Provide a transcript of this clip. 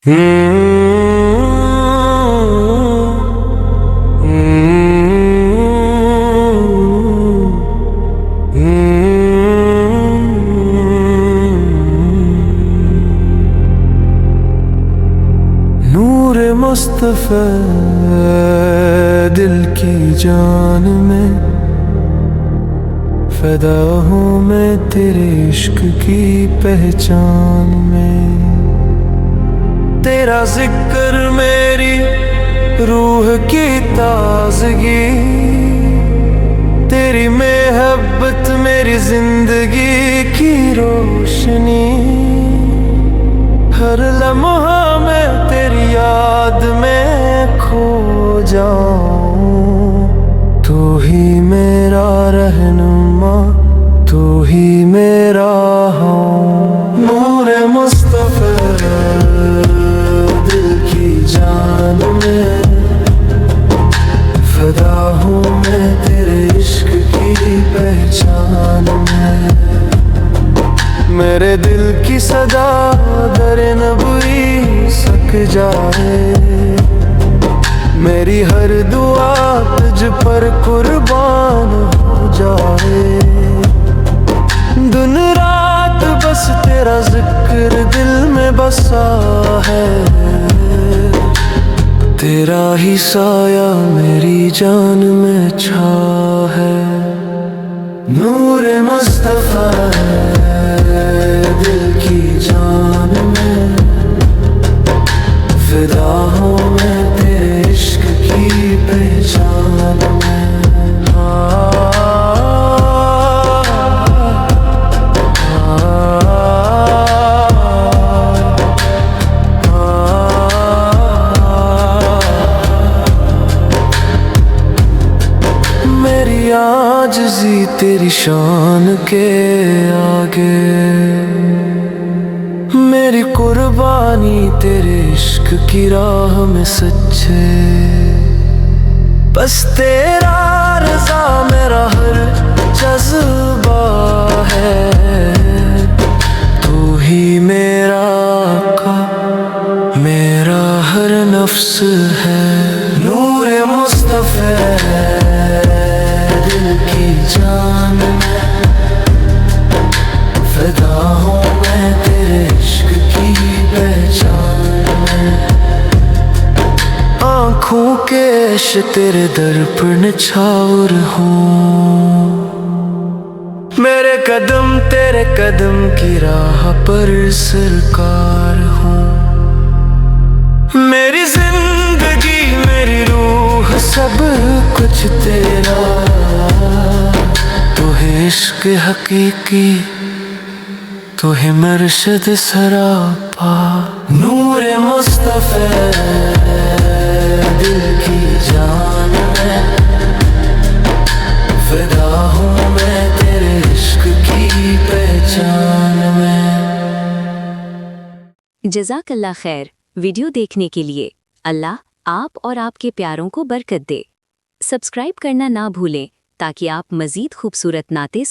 नूर मुस्तफ़ा दिल की जान में फ़िदा हूँ मैं तेरे इश्क की पहचान में। तेरा जिक्र मेरी रूह की ताज़गी, तेरी मोहब्बत मेरी जिंदगी की रोशनी। हर लम्हा मैं तेरी याद में खो जाऊं, तू ही मेरा रहनुमा, तू ही मेरा हूँ। नूर मुस्तफ़ा दिल की जान में फ़िदा हूँ मैं तेरे इश्क की पहचान में। मेरे दिल की सदा दरे नबी सक जाए, मेरी हर दुआ तुझ पर कुर्बान हो जाए। दिन रात बस तेरा जिक्र दिल में बसा है, तेरा ही साया मेरी जान में छा है। नूर मुस्तफ़ा दिल की जान में फ़िदा हूँ मैं तेरे इश्क की पहचान में। मेरी आजिज़ी तेरी शान के आगे, मेरी कुर्बानी तेरे इश्क की राह में सच्चे। बस तेरा रज़ा मेरा हर जज्बा है, तू ही मेरा आका मेरा हर नफ्स है। नूर मुस्तफ़ा दिल की जान में फ़िदा हूँ मैं तेरे इश्क की पहचान में। आँखों के अश तेरे दर पर निछावर हूँ, मेरे कदम तेरे कदम की राह पर सरकार हूँ। मेरी जिंदगी मेरी रूह सब कुछ तेरा, तू है इश्क हकीकी, तू है मुर्शिद सरापा। नूर मुस्तफ़ा दिल की जान में फ़िदा हूँ मैं तेरे इश्क की पहचान में। जज़ाकल्लाह खैर। वीडियो देखने के लिए अल्लाह आप और आपके प्यारों को बरकत दे। सब्सक्राइब करना ना भूलें ताकि आप मज़ीद खूबसूरत नाते